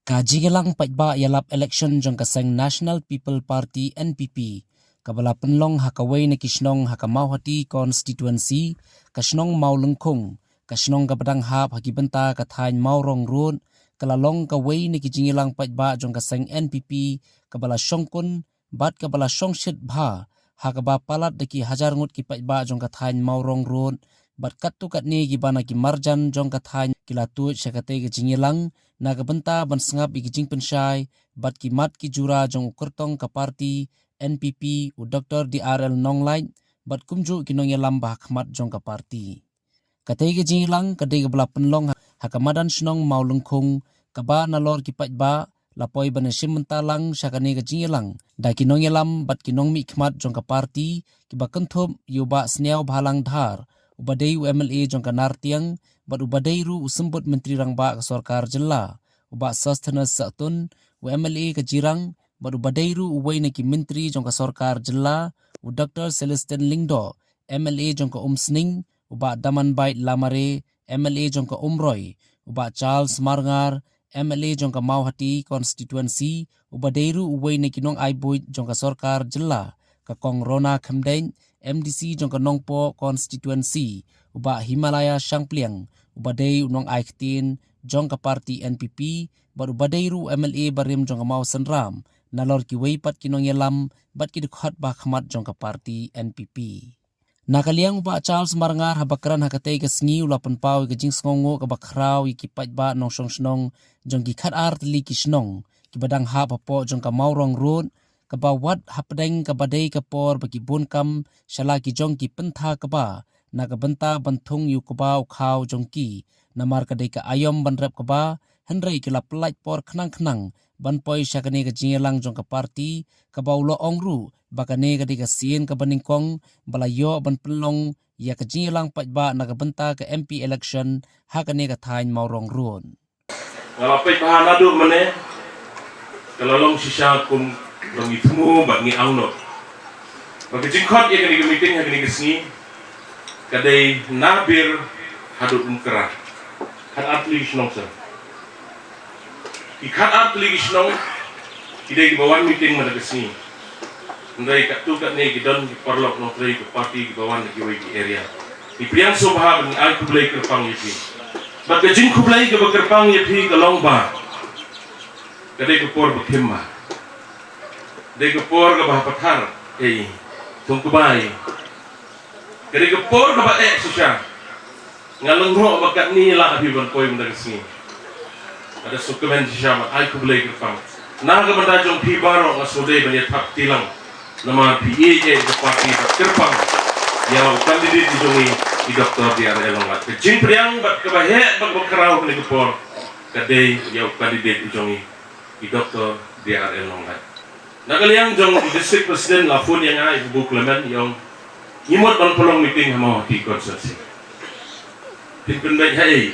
Kajigelang paitba yalap election jong kaseng National People Party NPP. Kabala penlong hakaway na kisnong hakamauhati constituency, kasnong maulengkong, kasnong kabadang hap hakibenta kathain maurong road, kalalong kaway na kijingilang paitba jong kaseng NPP, kabala syongkun, bat kabala syongshit bha, hakaba palat daki hajar ngut ki paitba jong kathain maurong road, bat katu katni gibana ki marjan jong kathain kilatu syakate kijingilang, nagabenta ban sengap igijing pensyai bat kimat ki jura jong ukertong ka parti NPP u Dr. DRL Nonglait bat kumju kinong yalam bah khmat jong ka parti. Katay gijing lang kadai gabla penlong hakamadan snong maulengkong kaba nalor ki paitba lapoi ban simentalang syakane gijing lang da kinong yalam bat kinong mi khmat jong ka parti kiba kenthop yuba sniaw bhalang dhar ubadai UMLA jong ka nartiang bat ubadai ru usembut menteri rangba ka sarkar jilla uba sustenance satun UMLA ka jirang bat ubadai ru uway na ki menteri jong ka sarkar jilla u Dr. Celestin Lingdo MLA jong ka Umsning uba Daman Bait Lamare MLA jong ka Umroy uba Charles Marngar MLA jong ka Mauhati constituency ubadai ru uway na kinong aibuit jong ka sarkar jilla ka Kong Rona Khamdeng MDC jong ka Nongpo constituency uba Himalaya Shangpliang ubadai unong Aiktin jong ka parti NPP bat ubadai ru MLA barim jong ka Mau Senram nalor ki weipat kinong yalam bat ki dukhat ba khmat jong ka parti NPP. Nakaliang uba Charles Marngar habakran hakatay ka sngi ulapan pau ka jing sngongo ka bakraw ki paitba nong snong jong ki khat art li ki snong ki badang ha papo jong ka Maurong road kabawat hapdeng kabadai kapor bagi bunkam shala ki jong ki pentha kaba nakabenta banthung yu kaba ukhaw jong ki namar kadai ka ayom banrep kaba hendrai kila pelait por khnang banpoi syakane ka jingelang jong ka parti kabaulo ongru bakane kadai ka sien ka baningkong balayo ban pelong ya ka jingelang paitba nakabenta ka MP election hakane ka thain Maurong road ngalapay pahanado mane kalalong sisya kum long itmu bat ngi angno bagi jingkot ya kani meeting hakani kesni kadai nabir hadut umkra hat atli snong sa ikat atli snong idai bawan meeting mana kesni ndai katu kat ne gidon ki parlok no trei ke parti ki bawan ki wei ki area di priang sobha ban ai ku blai kerpang yipi bat ke jing ku blai ke kerpang yipi kalong ba kadai ke por bkhimma de gepor ke bah pathar tung kubai kari gepor ke bah susah ngaleng ro bakat ni la abi ban koi benda kesini ada sukumen sisama ai ku boleh kerpang na ke benda jong pi baro ngasode ban ya thap tilang nama PA je ke parti kerpang yang kandidat di jongi di Dr. DRL Nonglait jing priang bat ke bah bat bakrau ke gepor kadai ya kandidat di jongi di Dr. DRL Nonglait. Nakaliang jong district president lafun yang ay Ibu Clement yang imot ban pelong meeting hama di konsensi. Pimpin baik hai.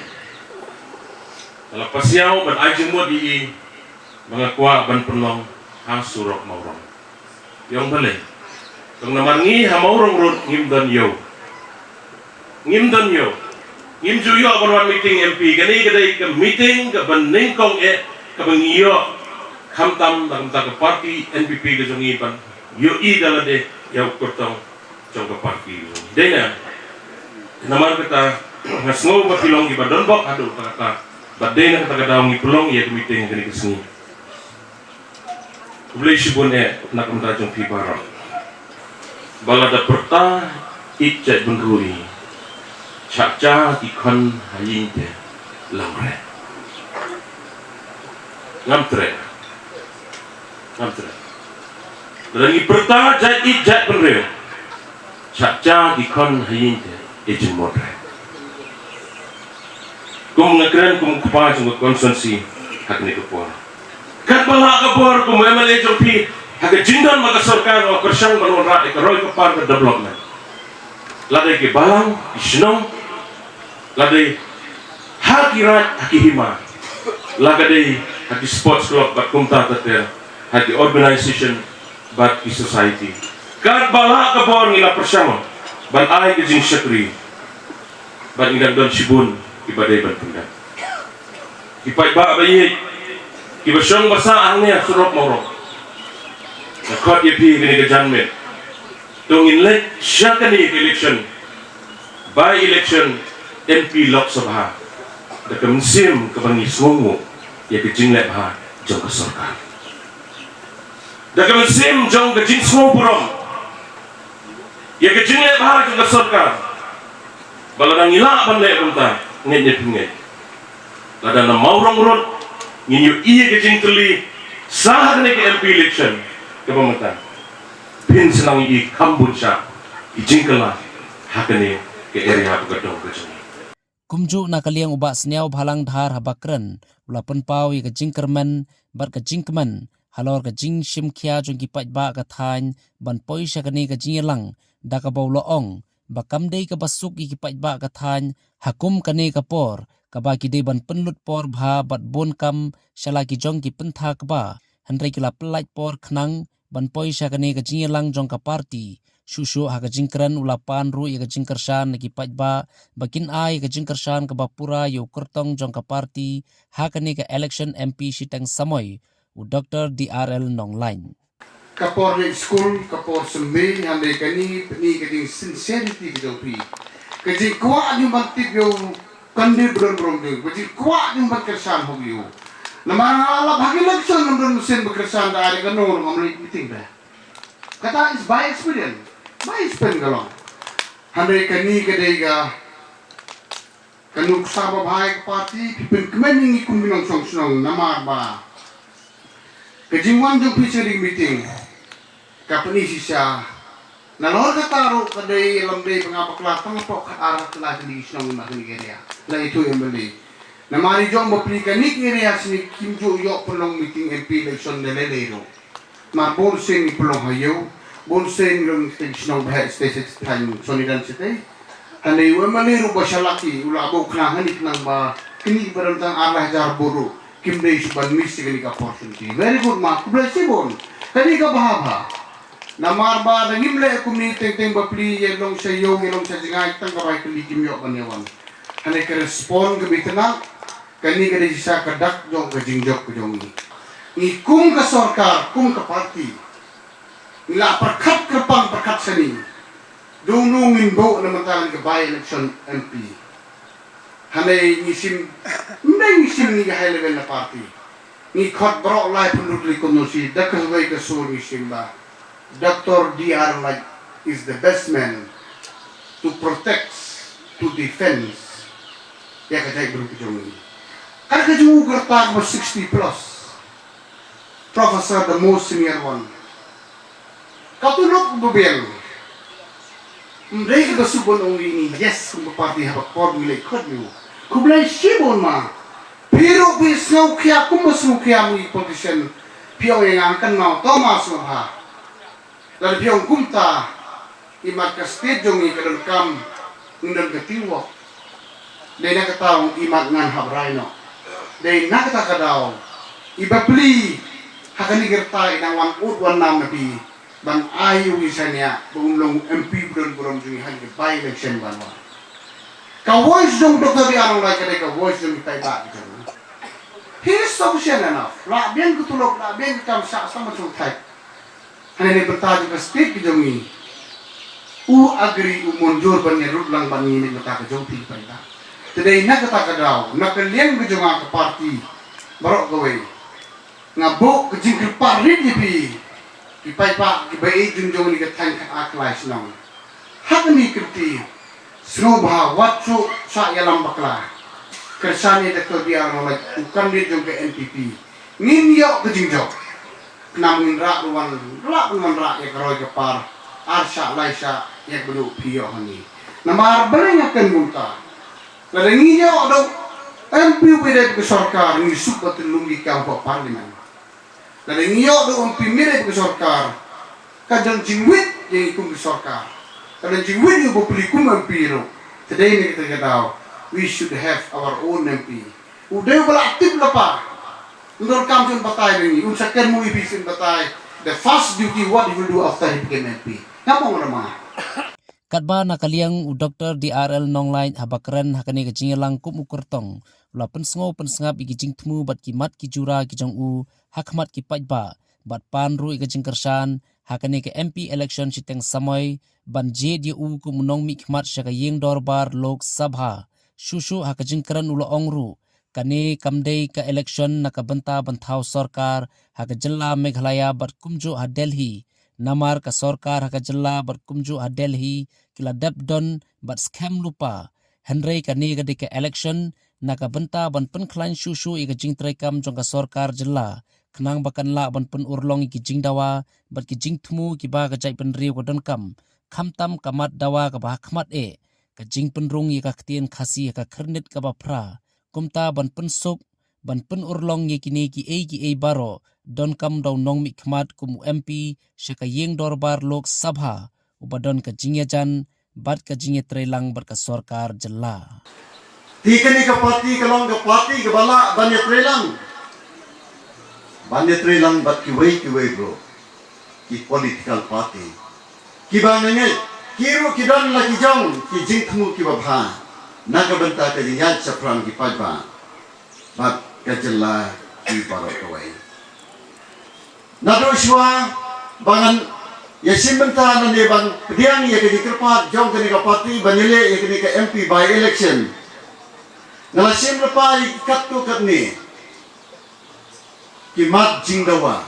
Lepas siau ban ajeng mo di mga kwa ban pelong ha surok Maurong. Yang balik. Kung namangi ha Maurong road ngimdan yo. Ngimdan yo. Ngimju yo ban meeting MP gani gadai ke meeting ke ban ningkong ke bangiyo khamtam dalam tak parti NPP ke jongi ban yo I dalade ya kurtong jong ke parti dena namar kata ngasngo mapilong di badon bok adu kata badena kata kadaung ipulong ya ke meeting kini kesini boleh sibun nak menta jong pi barang balada perta icet benruri caca ikon hayin te lamre ngamtre Berangi pertama jat ijat penreo caca dikon hayin te ejemodre kum ngakran kum kupa jung konsensi hak ni kupor kat bala kapor kum MLA jong pi hak jindan maka sarkar o kersang banon ra ekroi kapar ke development ladai ke balang isnong ladai hakirat hakihima lagadai haki sports club bat kumta tater haki organization bat ki society kat bala kapor ngila persama ban ai ke jing syakri ban ingdan don sibun ibadai ban pindah ipai ba bayi Kibasyong basa ang niya surok morong. Nakot yapi kini kejanmen. Tungin lek siya kani election. By election MP Lok Sabha. Dakamsim kabangis ngungu ya kejinglek ha jong kesorkan. Dakamsim jong kejing semua purom. Ya kejinglek ha jong kesorkan. Baladang ilak bandai bentai ngenya pingai. Ladang maurong rot nginyu iya kejing teli sah ne ke MP election ke pemerintah. Pin senang i kambun sya kejing kela hakane ke area begadong kejing. Kumju na kaliang uba sniaw bhalang dhar habakran ulapan pau ya kejing kerman bar kejing keman halor kejing shimkhia jong ki ba ka thain ban poisha kani kejing lang dakabaw loong bakam dei ka basuk ki ba ka thain hakum kani kapor kaba ki dei ban penlut por bha bat bon kam shala ki jong ki pentha kaba handrai ki la pelait por khnang ban poisha kani kejing lang jong ka party Shushu ha kejingkran ulapan ru ya kejingkersan nagi ba bakin ai kejingkersan ke bapura yo kertong jong ka party ha kani ka election MP sitang samoy u Dr. DRL Nongline. Kapor di school kapor sembe hande kani ni kejing sincerity kejong pi. Kejing kuat yung bantip yo kandi bron yo. Kejing kuat yung bantkersan ho yo. Naman ala bagi election nang mesin bekersan da ari kanor ngamli meeting ba. Kata is by experience. Baik pengalong. Handai kani kedai ga kanuk sabab hai parti pipin kemening ikum binong song namar ba. Kejingwan jong featuring meeting. Kapani sisa. Nalor kataro kedai lamdai pengapaklah pengapok arah telah di sinong makin area. Lah itu yang beli. Namari jong bapli kani area sini kimjo yok pelong meeting MP election lelero. Marbol sing pelong hayo. Bonsen yung station bahas station time sonidan site. Hanai wemaliru basyalaki ulabo knahanit nang ba kini barantang arah jar boru kimdei suban misi kini ka opportunity. Very good ma kublasi bon. Kani ka bahaba. Namar ba dangimle kumni teng bapli yelong sa yong yelong sa jingay tang kabay kini kimyo kanyawan. Hanai ka respond ka bitana kani ka sa kadak jong ka jingjok ka jong ni kum ka sarkar kum ka party. Ila perkat kerpang perkat seni. Dunungin bo naman talang ke by election MP. Hanay ngisim ni high level na party. Ni khot bro lai penduduk kuno si dakasway kasul ngisim ba. Dr. DR like is the best man to protect, to defend. Ya kajay grup jong. Kan kaju gertak was 60 plus. Professor the most senior one. Katulog bubel. Mdai ka subon ong ini yes kung party habak por milay kod mo. Kublay sibon ma. Pero bis ngau kya kumas mo kya mo politician piyaw yang angkan mau Thomas mo ha. Lalu piyaw kumta imat ka state jong ikadon kam ngundang katiwa. Dahil nakataong imat ngan habrayno. Dahil nakatakadaw ibabli hakanigerta inang wan nam nabi. Ban ayu misalnya bumlong MP buron jui hanya by election banwa. Ka voice dong doktor di anong lagi ka voice dong kita iba gitu. He is sufficient enough. La bien kutulog la bien kam sa sama chung type. Hanya ni bertaji ka state ki jongi. U agree u monjur ban rut lang ban ni mata ka jong ti pa ita. Today na kata ka daw nakaliang ka jong ka party. Barok gaway. Ngabo ka jingkil parit di Ipai pak ibai junjung ni katang aklai senang. Hakni kerti snobha watsu sa yalam bakla. Kersani dekor dia orang bukan dia juga NPP. Ngimyo kejingjok. Namun rak ruan rak ya keroi kepar. Arsha laisa ya bedu piyo hani. Namar berenya kan munta. Lalu ngimyo do MP beda ke sarkar ni subat lumbi kau parlimen. Lalu ngiyok doon pimirip ke sarkar, kadang jingwit yang ikum ke sarkar, kadang jingwit yung publikum ang piro. Today ni kita kataw, we should have our own MP. Udah wala aktif lah pa. Untuk kampion batay ni, unsakan mo ibisin batay. The first duty what he will do after he became MP. Ngapong naman. Katba nakaliang u Dr. DRL Nonglain habakran hakani kajing langkup ukurtong ula pensngo pensngap igijing temu bat kimat kijura kijong u hakmat kipajba bat panru igijing kersan hakani ke MP election chiteng samoy ban JDU ku munong mikmat syaka yeng dorbar lok sabha shushu hakajing keran ula ongru kani kamdei ka election nakabenta banthau sarkar hakajilla Meghalaya bat kumju ha Delhi namar ka sarkar hakajilla bat kumju ha Delhi kila depdon bat scam lupa Henry kani gadi ka election nakabenta ban penklan shushu igajing trekam jong ka sarkar jilla kenang bakan la ban pen urlong igijing dawa bat kijing temu kiba gajai penriu ko donkam khamtam kamat dawa ka bahakmat kajing penrung ika ktien khasi ka kernit ka bapra kumta ban pensuk ban pen urlong yekini ki baro donkam daw nong mikmat kum MP syaka yeng dorbar lok sabha ubadon ka jingyajan bat ka jingye trelang bar ka sarkar jella tikani ka parti kalong ka parti ka bala banya trelang bat ki wei bro ki political party ki banenge kiru ki don la ki jong ki jingthmu ki babha naga banta ka jinyan sapran ki pajba bat ka jella ki baro ka wei nado shwa bangan yasim banta na ne bang pediang ye ki kerpat jong kani ka parti banyele ye kani ka MP by election ngalasim lepa kat tu kat ni kimat jingdawa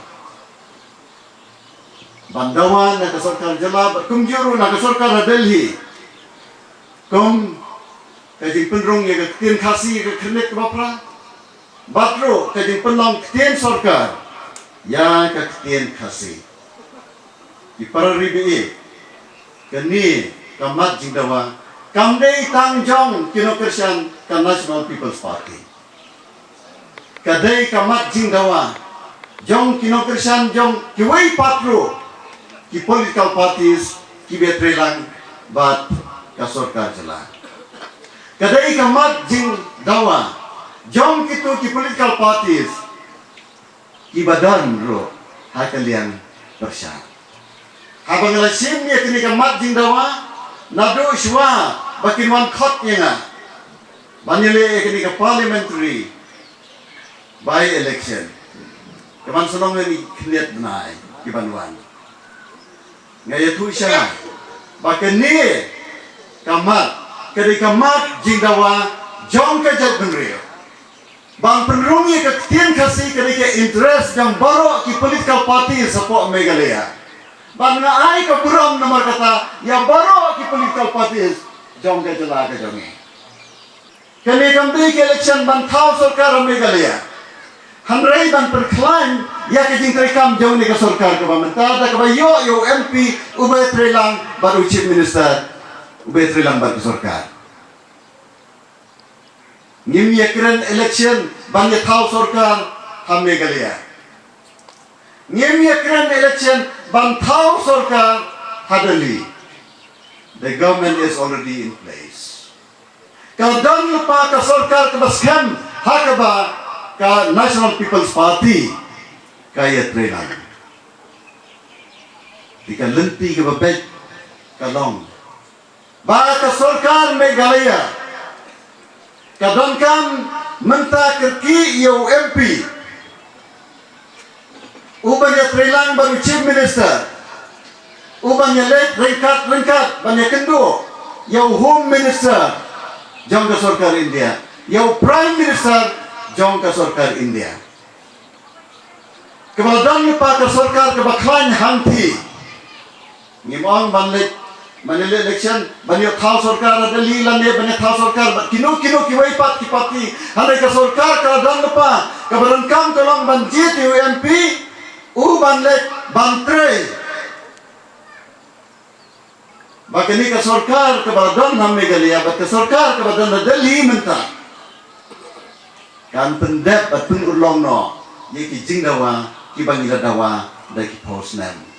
bandawa na kasarkar jala kumjuru na kasarkar Delhi kum kajing penrung ye ktien khasi ye khnet bapra batro kajing penlong ktien sarkar ya ktien khasi di pararibi kani kamat jingdawa kamdei tangjong kino kersan ka National People's Party kadai kamat jingdawa jong kino kersan jong kiwei patro ki political parties ki betrelang bat ka sarkar jala kadai kamat jingdawa jong kitu ki political parties ki badan ro hakalian persya habang lasim ye kini kamat jingdawa nado shwa bakin wan khot yenga banyele kini ka parliamentary by election kaman sonong ni khnet benai ki banwan ngaya tu sya bakin ni kamat kini kamat jingdawa jong ka jat benrio bang penrungi ka tien khasi kini ka interest yang baro ki political party support Meghalaya bang nga ai ka buram nomor kata yang baro ki political parties jong ka jala ka jongi kini kambi ki election ban thau sarkar Meghalaya hanrei ban perklaim ya ke jing trekam jong ni ka sarkar ka bamenta da ka yo MP ubay trelang baru chief minister ubay trelang baru sarkar ngim yakren election ban ya thau sarkar ha Meghalaya ngim yakren election ban thau sarkar ha Delhi the government is already in place kadang lupa ka sarkar ka baskham hakaba ka National People's Party kaya trelang tika lenti ka babet kalong ba ka sarkar Meghalaya kadang kam menta kerki yo MP ubanya trelang baru chief minister ubanya lek ringkat banya kendo yo home minister jong ka sarkar India yo prime minister jong ka sarkar India kebadan pa ka sarkar ka baklan hanti ngimong banlek manile election banyo thau sarkar Delhi lane banyo thau sarkar kino kiwai pat ki pati hande ka sarkar ka dan pa ka barangkam tolong banjit UMP u banlek bantre bakani ka sarkar ka badan ham Meghalaya bat ka sarkar ka badan Delhi menta kan pendep at pengurlong no ye ki jingdawa ki bangila dawa da ki postnam